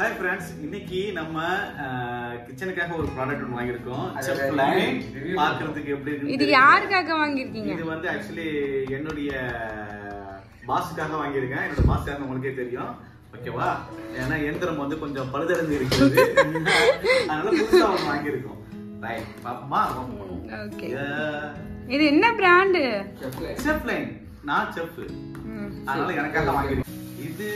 Hi friends, இன்னைக்கு நம்ம கிச்சனுக்காக ஒரு ப்ராடக்ட் ஒன்னு வாங்கியிருக்கோம். செஃப் லைன் பார்க்கிறதுக்கு எப்படி இருக்கு? இது யாருக்காக வாங்கிருக்கீங்க? இது வந்து एक्चुअली என்னுடைய பாஸ்க்காக வாங்கியிருக்கேன். என்னோட பாஸ் யாருன்னு உங்களுக்கே தெரியும். ஓகேவா? ஏன்னா எந்திரம் வந்து கொஞ்சம் பழுதடைந்து இருக்குது. அதனால புதுசா ஒன்னு வாங்கியிருக்கோம். ரைட். பாப்பமா. ஓகே. இது என்ன பிராண்ட்? Chef line. நான் செஃப். அதனால எனக்காக வாங்கியிருக்கேன். இது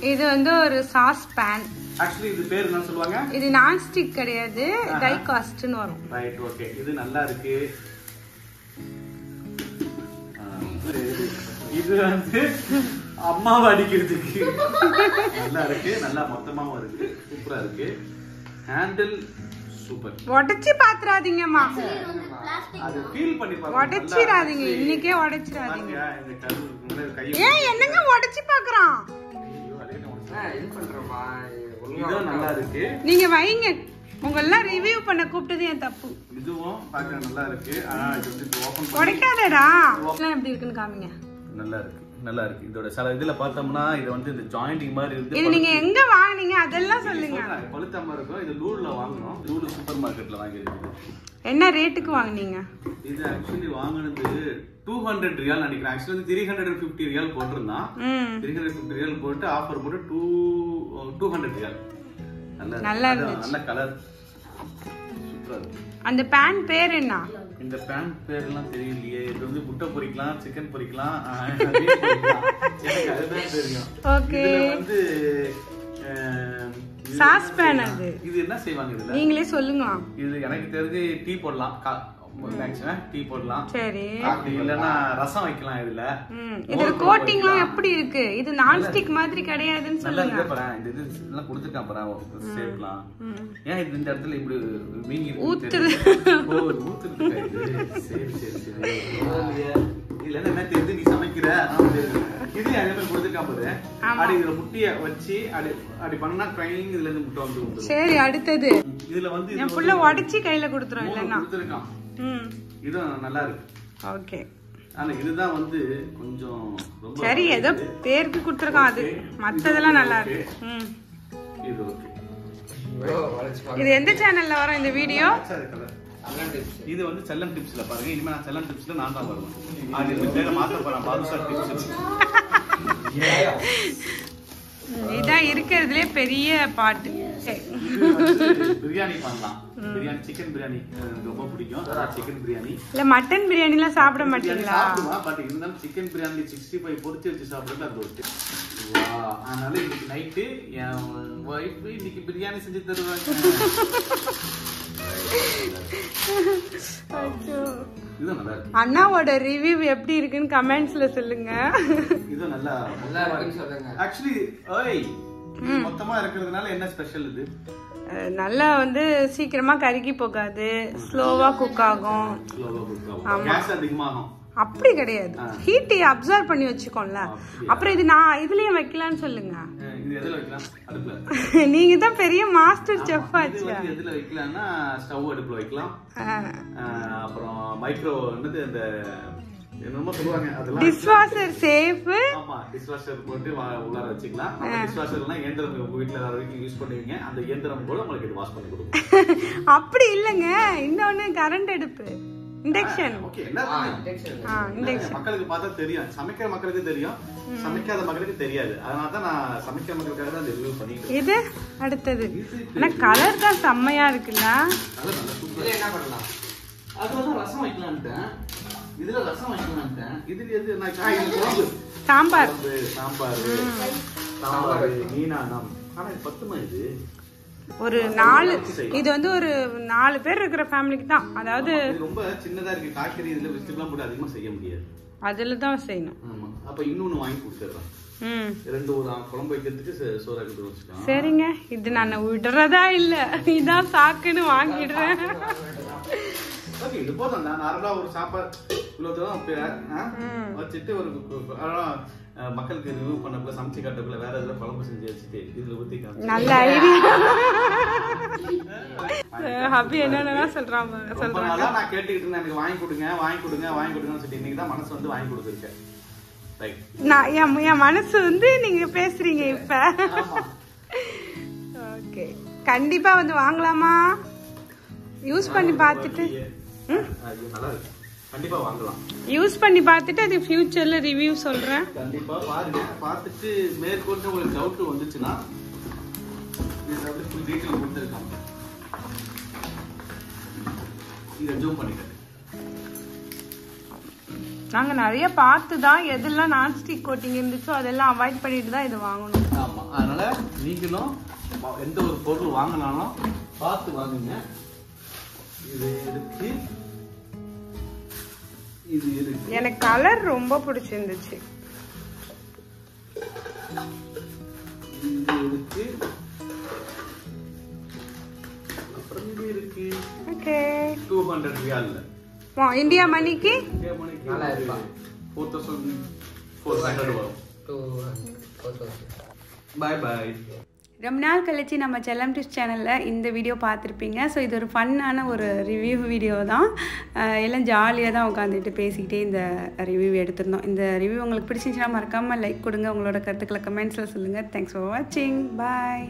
இது வந்து ஒரு சாஸ் பேன். एक्चुअली இது பேர் என்ன சொல்வாங்க? இது நான் ஸ்டிக் கிடையாது, டை காஸ்ட்னு வரும். Right, okay. இது நல்லா இருக்கு. இது வந்து அம்மாவை அடிக்கிறதுக்கு நல்லா இருக்கு. நல்லா மொத்தமாவும் இருக்கு. சூப்பரா இருக்கு. Handle super. உடைச்சி பாத்துறாதீங்கம்மா. அது ஃபீல் பண்ணி பாருங்க. உடைச்சிராதீங்க, இன்னைக்கே உடைச்சிராதீங்க. இந்த கருவு கை ஏன் என்னங்க உடைச்சி பாக்குறான்? இது நல்லா இருக்கு. நீங்க வைங்க. உங்களெல்லாம் ரிவ்யூ பண்ண கூப்பிட்டது என் தப்பு. இதுவும் பார்க்க நல்லா இருக்கு. ஆனா இது வந்து ஓபன் பண்ணி உடைக்காதடா. இதெல்லாம் எப்படி இருக்குன்னு காமிங்க. நல்லா இருக்கு. நல்லா இருக்கு. இதோட சில இதுல பார்த்தோம்னா இது வந்து இந்த ஜாயிண்டிங் மாதிரி இருக்கு. இது நீங்க எங்க வாங்குனீங்க அதெல்லாம் சொல்லுங்க. பழுத்தமா இருக்கும். இது லூல்ல வாங்குனோம். லூல் சூப்பர் மார்க்கெட்ல வாங்கிருக்கு. என்ன ரேட்டுக்கு வாங்குனீங்க? இது एक्चुअली வாங்குனது 200 ரியால் நினைக்கிறேன். एक्चुअली 350 ரியால் போட்டுருந்தான். 350 ரியால் போட்டு ஆஃபர் போட்டு 200 ரியால். நல்லா இருந்துச்சு. நல்ல கலர். சூப்பரா இருக்கு. அந்த பேன் பேர் என்ன? இந்த பேன் பேர்லாம் தெரியலையே. இது வந்து முட்டை பொரிக்கலாம், சிக்கன் பொரிக்கலாம், எனக்கு அதுதான் தெரியும். ஓகே. இதுல வந்து சாஸ் பேன் அது. இது என்ன செய்வாங்க இதுல? நீங்களே சொல்லுங்க. இது எனக்கு தெரிஞ்சு டீ போடலாம். மேக்ஸிமம் டீ போடலாம். சரி. அப்படி இல்லனா ரசம் வைக்கலாம் இதுல. இதுல கோட்டிங்லாம் எப்படி இருக்கு? இது நான் ஸ்டிக் மாதிரி கிடையாதுன்னு சொல்லுங்க. நல்லா இருக்கு பாரு. இந்த இது எல்லாம் கொடுத்துட்டான் பாரு. சேப்லாம். ஏன் இது இந்த இடத்துல இப்படி வீங்கி இருக்கு? ஊத்துது. ஓ, ஊத்துது இது. சரி சரி சரி. இல்ல என்ன தெரியுது நீ சமைக்கிற. இது அதே மாதிரி கொடுத்துட்டான் பாரு. அடி இதுல முட்டிய வச்சு அடி பண்ணா ட்ரைனிங் இதுல இருந்து முட்டை வந்து. சரி, அடுத்தது. இதுல வந்து என் புள்ள உடைச்சி கையில கொடுத்துறோம் இல்லன்னா. கொடுத்துட்டான். இது நல்லா இருக்கு. ஓகே. ஆனா இதுதான் வந்து கொஞ்சம் ரொம்ப சரி, ஏதோ பேருக்கு கொடுத்துருக்கான் அது. மத்ததெல்லாம் நல்லா இருக்கு. இது ஓகே. இது எந்த சேனல்ல வரும் இந்த வீடியோ? இது வந்து செல்லம் டிப்ஸ்ல பாருங்க. இனிமே நான் செல்லம் டிப்ஸ்ல நான் தான் வருவேன். அது இந்த பேரை மாத்த போறேன். பாதுஷா டிப்ஸ். இதான் இருக்கிறதுலே பெரிய பாட்டு. பிரியாணி பண்ணலாம். பிரியாணி, சிக்கன் பிரியாணி ரொம்ப பிடிக்கும். சிக்கன் பிரியாணி இல்ல மட்டன் பிரியாணி எல்லாம் சாப்பிட மாட்டீங்களா? சாப்பிடுவா. பட் இருந்தாலும் சிக்கன் பிரியாணி 65 பொரிச்சு வச்சு சாப்பிடுறது அது ஒரு அதனால இன்னைக்கு நைட்டு என் ஒய்ஃப் இன்னைக்கு பிரியாணி செஞ்சு தருவாங்க. அண்ணாவோட ரிவ்யூ எப்படி இருக்குன்னு கமெண்ட்ஸ்ல சொல்லுங்க. இது நல்லா இருக்குன்னு சொல்லுங்க. एक्चुअली ஓய் மொத்தமா இருக்குறதுனால என்ன ஸ்பெஷல் இது? நல்லா வந்து சீக்கிரமா கருகி போகாது, ஸ்லோவா குக் ஆகும். கேஸ் அதிகமாகும். அப்படி கிடையாது, ஹீட் அப்சர்வ் பண்ணி வச்சுக்கோம்ல. அப்புறம் இது நான் இதுலயும் வைக்கலாம்னு சொல்லுங்க. இது எதுல வைக்கலாம்? அடுப்புல. நீங்க தான் பெரிய மாஸ்டர் செஃப் ஆச்சு. எதுல வைக்கலாம்னா ஸ்டவ் அடுப்புல வைக்கலாம். அப்புறம் மைக்ரோ என்னது அந்த என்னமோ சொல்லுவாங்க அதெல்லாம் டிஷ்வாஷர் சேஃப். ஆமா, டிஷ்வாஷர் போட்டு உள்ளார வச்சுக்கலாம். நம்ம டிஷ்வாஷர்லாம் இயந்திரம் உங்க வீட்ல எல்லா வரைக்கும் யூஸ் பண்ணுவீங்க. அந்த இயந்திரம் கூட உங்களுக்கு இது வாஷ் பண்ணி கொடுக்கும். அப்படி இல்லங்க, இன்னொன்னு கரண்ட் அடுப்பு, இண்டக்ஷன். ஓகே, இண்டக்ஷன் மக்களுக்கு பார்த்தா தெரியும். சமைக்கிற மக்களுக்கு தெரியும், சமைக்காத மக்களுக்கு தெரியாது. அதனால தான் நான் சமைக்கிற மக்களுக்காக தான் ரிவ்யூ பண்ணிட்டேன். இது அடுத்தது. ஆனா கலர் தான் செம்மையா இருக்குல்ல. கலர் நல்லா சூப்பரா. என்ன பண்ணலாம்? அதுல ரசம் வைக்கலாம்ட்டேன். இதுல ரசம் வைக்கலாம்ட்டேன். இதுல எது நான் சாம்பார் சாம்பார் மீனானம். ஆனா இது பத்துமா? இது ஒரு 4, இது வந்து ஒரு 4 பேர் இருக்கிற ஃபேமிலிக்கு தான். அதாவது ரொம்ப சின்னதா இருக்கு. காய்கறி இதுல வெஜிடபிள்லாம் போட்டு அதிகமா செய்ய முடியாது. அதுல தான் செய்யணும். ஆமா, அப்ப இன்னொன்னு வாங்கி கொடுத்துறேன். ரெண்டு ஒரு குழம்பு வைக்கிறதுக்கு சோறாக்கி வச்சுக்கலாம். சரிங்க, இது நான் விடுறதா இல்ல, இதான் சாக்குன்னு வாங்கிடுறேன். ஓகே, இது போதும். நான் நார்மலா ஒரு சாப்பாடு வச்சுட்டு ஒரு மக்களுக்கு ரிவ்யூ பண்ணக்குள்ள சமைச்சு காட்டக்குள்ள வேற எதுல குழம்பு செஞ்சு வச்சுட்டு இதுல ஊத்தி நல்ல ஐடியா. ஹாப்பி என்னன்னா சொல்றாங்க. நான் கேட்டுக்கிட்டு இருந்தேன், எனக்கு வாங்கி கொடுங்க வாங்கி கொடுங்க வாங்கி கொடுங்கன்னு சொல்லிட்டு இன்னைக்கு தான் மனசு வந்து வாங்கி கொடுத்துருக்கேன். நான் என் மனசு வந்து நீங்க பேசுறீங்க இப்ப. ஓகே, கண்டிப்பா வந்து வாங்கலாமா? யூஸ் பண்ணி பார்த்துட்டு கண்டிப்பா வாங்கலாம். யூஸ் பண்ணி பார்த்துட்டு அது ஃபியூச்சர்ல ரிவ்யூ சொல்றேன். கண்டிப்பா பாருங்க, பார்த்துட்டு மேற்கொண்டு உங்களுக்கு டவுட் வந்துச்சுன்னா இந்த ஃபுல் டீடைல் கொடுத்துருக்காங்க, இதை ஜூம் பண்ணிக்கிறேன். நாங்க நிறைய பார்த்து தான் எதெல்லாம் நான்ஸ்டிக் கோட்டிங் இருந்துச்சோ அதெல்லாம் அவாய்ட் பண்ணிட்டு தான் இது வாங்கணும். ஆமா, அதனால நீங்களும் எந்த ஒரு பொருள் வாங்கினாலும் பார்த்து வாங்குங்க. இது இருக்கு, இது இருக்கு. எனக்கு கலர் ரொம்ப பிடிச்சிருந்துச்சு. இது இருக்கு, அப்புறம் இது இருக்கு. ஓகே, 200 ரியால்ல இந்தியா மணிக்கு 4400 வரும். பாய் பாய். ரொம்ப நாள் கழிச்சு நம்ம செல்லம் டிப்ஸ் சேனலில் இந்த வீடியோ பார்த்துருப்பீங்க. ஸோ இது ஒரு ஃபன்னான ஒரு ரிவ்யூ வீடியோ தான். எல்லாம் ஜாலியாக தான் உட்காந்துட்டு பேசிக்கிட்டே இந்த ரிவ்யூ எடுத்திருந்தோம். இந்த ரிவ்யூ உங்களுக்கு பிடிச்சிருந்துச்சுன்னா மறக்காமல் லைக் கொடுங்க, உங்களோட கருத்துக்களை கமெண்ட்ஸில் சொல்லுங்கள். தேங்க்ஸ் ஃபார் வாட்சிங். பாய்.